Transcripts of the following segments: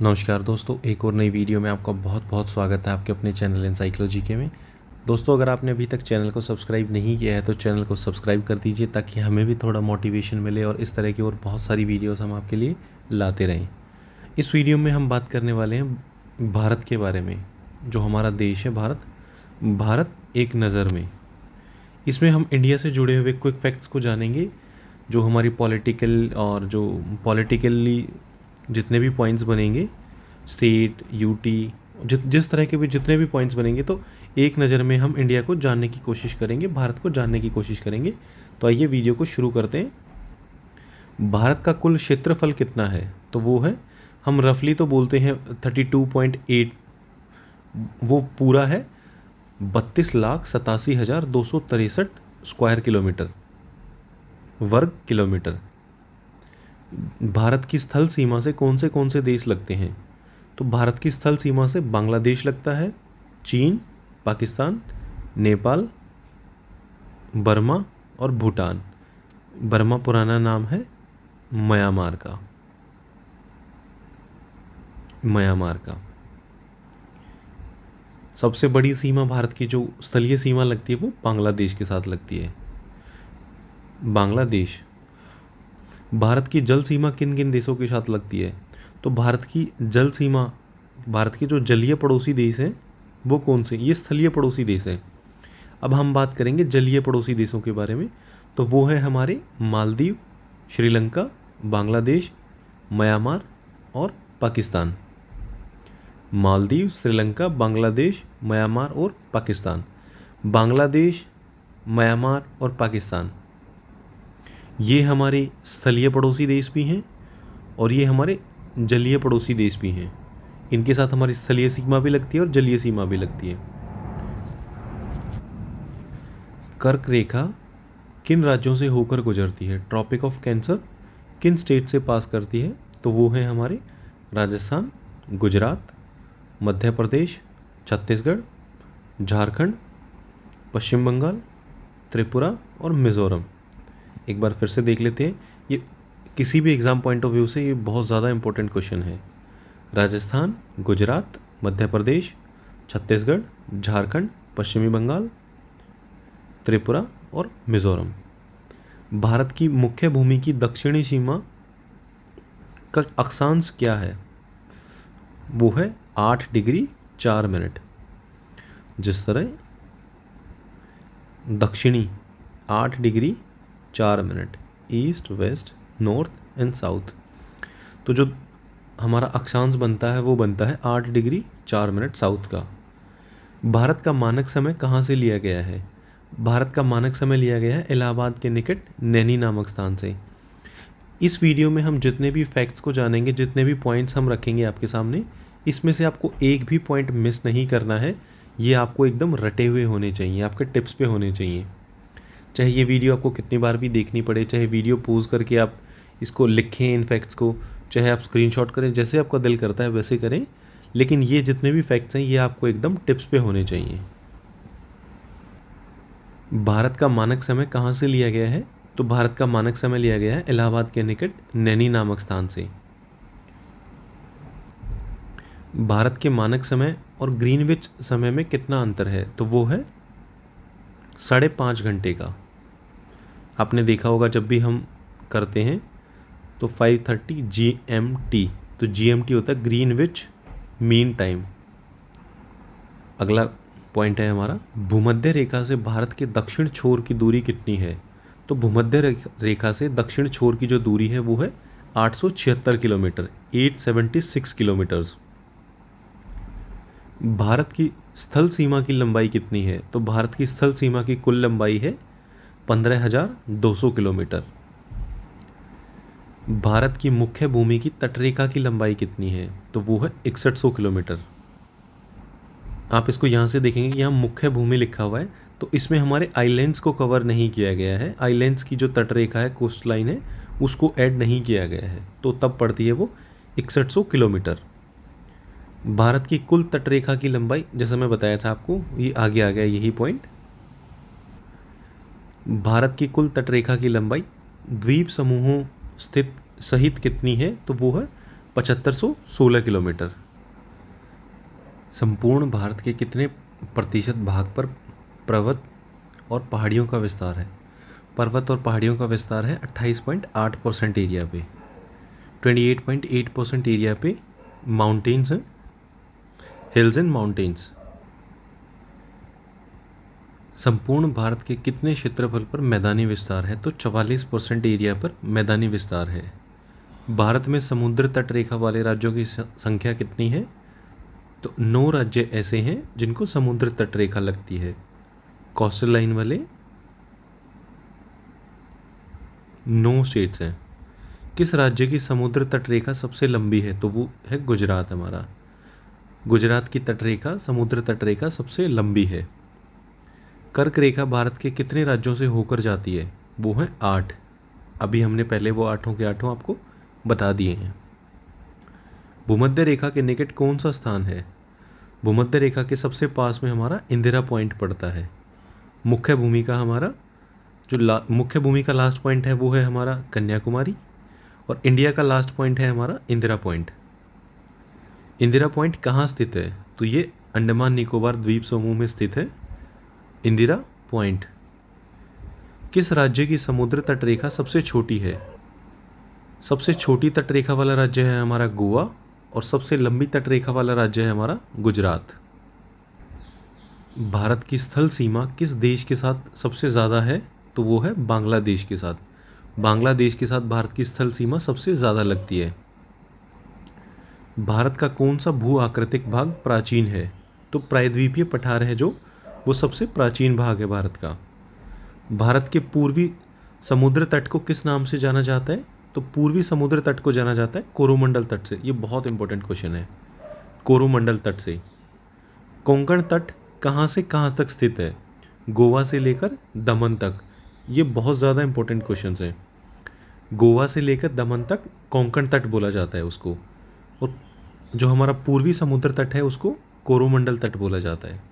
नमस्कार दोस्तों, एक और नई वीडियो में आपका बहुत बहुत स्वागत है आपके अपने चैनल एनसाइक्लोजी के में। दोस्तों, अगर आपने अभी तक चैनल को सब्सक्राइब नहीं किया है तो चैनल को सब्सक्राइब कर दीजिए ताकि हमें भी थोड़ा मोटिवेशन मिले और इस तरह की और बहुत सारी वीडियोस हम आपके लिए लाते रहें। इस वीडियो में हम बात करने वाले हैं भारत के बारे में, जो हमारा देश है भारत। भारत एक नज़र में, इसमें हम इंडिया से जुड़े हुए क्विक फैक्ट्स को जानेंगे, जो हमारी पॉलिटिकल और जो पॉलिटिकली जितने भी पॉइंट्स बनेंगे, स्टेट यूटी जिस तरह के भी जितने भी पॉइंट्स बनेंगे, तो एक नज़र में हम इंडिया को जानने की कोशिश करेंगे, भारत को जानने की कोशिश करेंगे। तो आइए वीडियो को शुरू करते हैं। भारत का कुल क्षेत्रफल कितना है? तो वो है, हम रफली तो बोलते हैं 32.8, वो पूरा है 32,87,263 स्क्वायर किलोमीटर, वर्ग किलोमीटर। भारत की स्थल सीमा से कौन से देश लगते हैं? तो भारत की स्थल सीमा से बांग्लादेश लगता है, चीन, पाकिस्तान, नेपाल, बर्मा और भूटान। बर्मा पुराना नाम है म्यांमार का। म्यांमार का सबसे बड़ी सीमा भारत की जो स्थलीय सीमा लगती है वो बांग्लादेश के साथ लगती है। बांग्लादेश। भारत की जल सीमा किन किन देशों के साथ लगती है? तो भारत की जल सीमा, भारत के जो जलीय पड़ोसी देश हैं वो कौन से? ये स्थलीय पड़ोसी देश हैं। अब हम बात करेंगे जलीय पड़ोसी देशों के बारे में, तो वो है हमारे मालदीव, श्रीलंका, बांग्लादेश, म्यांमार और पाकिस्तान। मालदीव, श्रीलंका, बांग्लादेश, म्यांमार और पाकिस्तान। बांग्लादेश, म्यांमार और पाकिस्तान ये हमारे स्थलीय पड़ोसी देश भी हैं और ये हमारे जलीय पड़ोसी देश भी हैं। इनके साथ हमारी स्थलीय सीमा भी लगती है और जलीय सीमा भी लगती है। कर्क रेखा किन राज्यों से होकर गुजरती है? ट्रॉपिक ऑफ कैंसर किन स्टेट से पास करती है? तो वो है हमारे राजस्थान, गुजरात, मध्य प्रदेश, छत्तीसगढ़, झारखंड, पश्चिम बंगाल, त्रिपुरा और मिज़ोरम। एक बार फिर से देख लेते हैं, ये किसी भी एग्ज़ाम पॉइंट ऑफ व्यू से ये बहुत ज़्यादा इंपॉर्टेंट क्वेश्चन है। राजस्थान, गुजरात, मध्य प्रदेश, छत्तीसगढ़, झारखंड, पश्चिमी बंगाल, त्रिपुरा और मिज़ोरम। भारत की मुख्य भूमि की दक्षिणी सीमा का अक्षांश क्या है? वो है 8 डिग्री 4 मिनट। जिस तरह दक्षिणी 8 degree 4 minute, east, west, north and south, तो जो हमारा अक्षांश बनता है वो बनता है 8 डिग्री 4 मिनट साउथ का। भारत का मानक समय कहाँ से लिया गया है? भारत का मानक समय लिया गया है इलाहाबाद के निकट नैनी नामक स्थान से। इस वीडियो में हम जितने भी फैक्ट्स को जानेंगे, जितने भी पॉइंट्स हम रखेंगे आपके सामने, इसमें से आपको एक भी पॉइंट मिस नहीं करना है। ये आपको एकदम रटे हुए होने चाहिए, आपके टिप्स पे होने चाहिए। चाहे ये वीडियो आपको कितनी बार भी देखनी पड़े, चाहे वीडियो पॉज करके आप इसको लिखें इन फैक्ट्स को, चाहे आप स्क्रीनशॉट करें, जैसे आपका दिल करता है वैसे करें, लेकिन ये जितने भी फैक्ट्स हैं ये आपको एकदम टिप्स पे होने चाहिए। भारत का मानक समय कहाँ से लिया गया है? तो भारत का मानक समय लिया गया है इलाहाबाद के निकट नैनी नामक स्थान से। भारत के मानक समय और ग्रीनविच समय में कितना अंतर है? तो वो है 5.5 घंटे का। आपने देखा होगा जब भी हम करते हैं तो 5:30 GMT, तो GMT होता है ग्रीनविच मीन टाइम। अगला पॉइंट है हमारा, भूमध्य रेखा से भारत के दक्षिण छोर की दूरी कितनी है? तो भूमध्य रेखा से दक्षिण छोर की जो दूरी है वो है 876 किलोमीटर, 876 किलोमीटर्स। भारत की स्थल सीमा की लंबाई कितनी है? तो भारत की स्थल सीमा की कुल लंबाई है 15,200 किलोमीटर। भारत की मुख्य भूमि की तटरेखा की लंबाई कितनी है? तो वो है 6100 किलोमीटर। आप इसको यहाँ से देखेंगे कि यहाँ मुख्य भूमि लिखा हुआ है, तो इसमें हमारे आइलैंड्स को कवर नहीं किया गया है। आइलैंड्स की जो तटरेखा है, कोस्ट लाइन है, उसको ऐड नहीं किया गया है, तो तब पड़ती है वो 6100 किलोमीटर। भारत की कुल तटरेखा की लंबाई, जैसा मैं बताया था आपको, ये आगे आ गया यही पॉइंट। भारत की कुल तटरेखा की लंबाई द्वीप समूहों स्थित सहित कितनी है? तो वो है 7516 किलोमीटर। संपूर्ण भारत के कितने प्रतिशत भाग पर पर्वत और पहाड़ियों का विस्तार है? पर्वत और पहाड़ियों का विस्तार है 28.8% एरिया पे। 28.8% एरिया पे माउंटेन्स हैं, हिल्स एंड माउंटेन्स। संपूर्ण भारत के कितने क्षेत्रफल पर मैदानी विस्तार है? तो 44% एरिया पर मैदानी विस्तार है। भारत में समुद्र तट रेखा वाले राज्यों की संख्या कितनी है? तो 9 राज्य ऐसे हैं जिनको समुद्र तट रेखा लगती है। कोस्टल लाइन वाले 9 स्टेट्स हैं। किस राज्य की समुद्र तट रेखा सबसे लंबी है? तो वो है गुजरात हमारा। गुजरात की तट रेखा, समुद्र तट रेखा सबसे लंबी है। कर्क रेखा भारत के कितने राज्यों से होकर जाती है? वो है 8। अभी हमने पहले वो 8 के 8 आपको बता दिए हैं। भूमध्य रेखा के निकट कौन सा स्थान है? भूमध्य रेखा के सबसे पास में हमारा इंदिरा पॉइंट पड़ता है। मुख्य भूमि का हमारा जो मुख्य भूमि का लास्ट पॉइंट है वो है हमारा कन्याकुमारी, और इंडिया का लास्ट पॉइंट है हमारा इंदिरा पॉइंट। इंदिरा पॉइंट कहाँ स्थित है? तो ये अंडमान निकोबार द्वीप समूह में स्थित है इंदिरा पॉइंट। किस राज्य की समुद्र तट रेखा सबसे छोटी है? सबसे छोटी तट रेखा वाला राज्य है हमारा गोवा, और सबसे लंबी तट रेखा वाला राज्य है हमारा गुजरात। भारत की स्थल सीमा किस देश के साथ सबसे ज़्यादा है? तो वो है बांग्लादेश के साथ। बांग्लादेश के साथ भारत की स्थल सीमा सबसे ज़्यादा लगती है। भारत का कौन सा भू आकृतिक भाग प्राचीन है? तो प्रायद्वीपीय पठार है जो, वो सबसे प्राचीन भाग है भारत का। भारत के पूर्वी समुद्र तट को किस नाम से जाना जाता है? तो पूर्वी समुद्र तट को जाना जाता है कोरोमंडल तट से। ये बहुत इंपॉर्टेंट क्वेश्चन है। कोरोमंडल तट से। कोंकण तट कहाँ से कहाँ तक स्थित है? गोवा से लेकर दमन तक। ये बहुत ज़्यादा इंपॉर्टेंट क्वेश्चन है। गोवा से लेकर दमन तक कोंकण तट बोला जाता है उसको, और जो हमारा पूर्वी समुद्र तट है उसको कोरोमंडल तट बोला जाता है।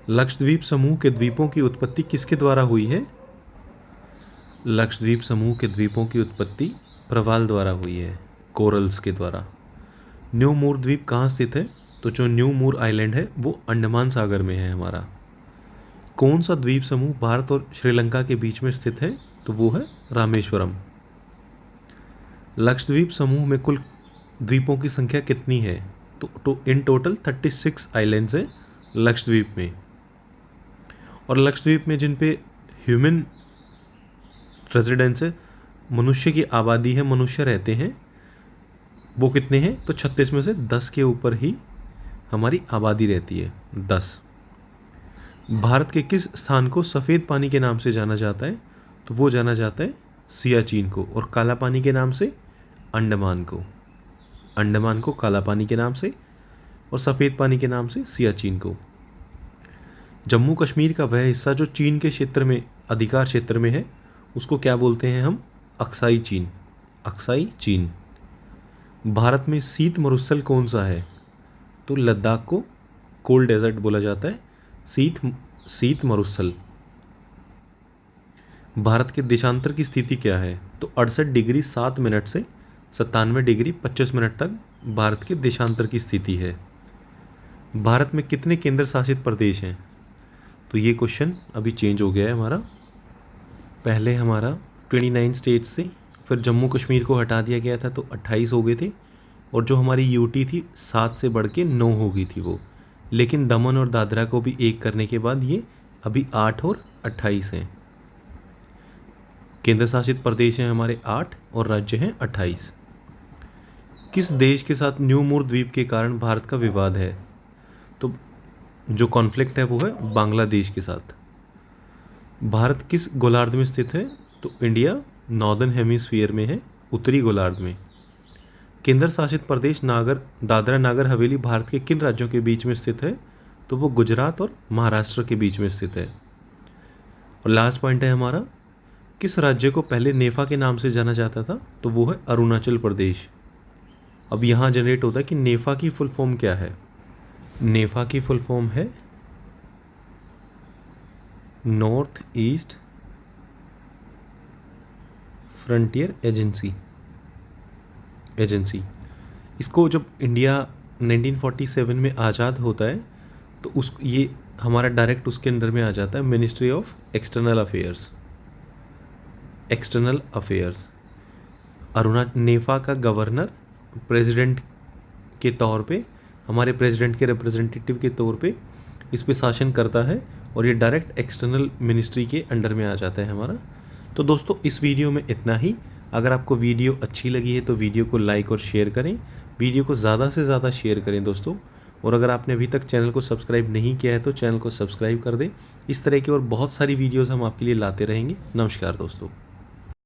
लक्षद्वीप समूह के द्वीपों की उत्पत्ति किसके द्वारा हुई है? लक्षद्वीप समूह के द्वीपों की उत्पत्ति प्रवाल द्वारा हुई है, कोरल्स के द्वारा। न्यू मूर द्वीप कहाँ स्थित है? तो जो न्यू मूर आइलैंड है वो अंडमान सागर में है हमारा। कौन सा द्वीप समूह भारत और श्रीलंका के बीच में स्थित है? तो वो है रामेश्वरम। लक्षद्वीप समूह में कुल द्वीपों की संख्या कितनी है? तो इन टोटल 36 आइलैंड्स हैं लक्षद्वीप में। और लक्षद्वीप में जिन पे ह्यूमन रेजिडेंस है, मनुष्य की आबादी है, मनुष्य रहते हैं, वो कितने हैं? तो 36 में से 10 के ऊपर ही हमारी आबादी रहती है, 10। भारत के किस स्थान को सफ़ेद पानी के नाम से जाना जाता है? तो वो जाना जाता है सियाचिन को, और काला पानी के नाम से अंडमान को। अंडमान को काला पानी के नाम से, और सफ़ेद पानी के नाम से सियाचिन को। जम्मू कश्मीर का वह हिस्सा जो चीन के क्षेत्र में, अधिकार क्षेत्र में है, उसको क्या बोलते हैं हम? अक्साई चीन। अक्साई चीन। भारत में शीत मरुस्थल कौन सा है? तो लद्दाख को कोल्ड डेजर्ट बोला जाता है, शीत मरुस्थल। भारत के देशांतर की स्थिति क्या है? तो 68 डिग्री 7 मिनट से 97 डिग्री 25 मिनट तक भारत के देशांतर की स्थिति है। भारत में कितने केंद्र शासित प्रदेश हैं? तो ये क्वेश्चन अभी चेंज हो गया है हमारा। पहले हमारा 29 स्टेट्स थे, फिर जम्मू कश्मीर को हटा दिया गया था तो 28 हो गए थे, और जो हमारी यूटी थी 7 से बढ़ के 9 हो गई थी वो। लेकिन दमन और दादरा को भी एक करने के बाद ये अभी 8 और 28 हैं। केंद्र शासित प्रदेश हैं हमारे 8 और राज्य हैं 28। किस देश के साथ न्यू मूर द्वीप के कारण भारत का विवाद है? तो जो कॉन्फ्लिक्ट है वो है बांग्लादेश के साथ। भारत किस गोलार्ध में स्थित है? तो इंडिया नॉर्दर्न हेमिस्फीयर में है, उत्तरी गोलार्ध में। केंद्र शासित प्रदेश दादरा नागर हवेली भारत के किन राज्यों के बीच में स्थित है? तो वो गुजरात और महाराष्ट्र के बीच में स्थित है। और लास्ट पॉइंट है हमारा, किस राज्य को पहले नेफा के नाम से जाना जाता था? तो वो है अरुणाचल प्रदेश। अब यहाँ जनरेट होता है कि नेफा की फुल फॉर्म क्या है। नेफा की फुल फॉर्म है north east frontier agency. Agency. इसको जब इंडिया 1947 में आज़ाद होता है तो ये हमारा डायरेक्ट उसके अंडर में आ जाता है, ministry of external affairs. External affairs NEFA का गवर्नर प्रेसिडेंट के तौर पे, हमारे प्रेसिडेंट के रिप्रेजेंटेटिव के तौर पे इस पे शासन करता है और ये डायरेक्ट एक्सटर्नल मिनिस्ट्री के अंडर में आ जाता है हमारा। तो दोस्तों इस वीडियो में इतना ही। अगर आपको वीडियो अच्छी लगी है तो वीडियो को लाइक और शेयर करें, वीडियो को ज़्यादा से ज़्यादा शेयर करें दोस्तों। और अगर आपने अभी तक चैनल को सब्सक्राइब नहीं किया है तो चैनल को सब्सक्राइब कर दें। इस तरह की और बहुत सारी वीडियोज़ हम आपके लिए लाते रहेंगे। नमस्कार दोस्तों।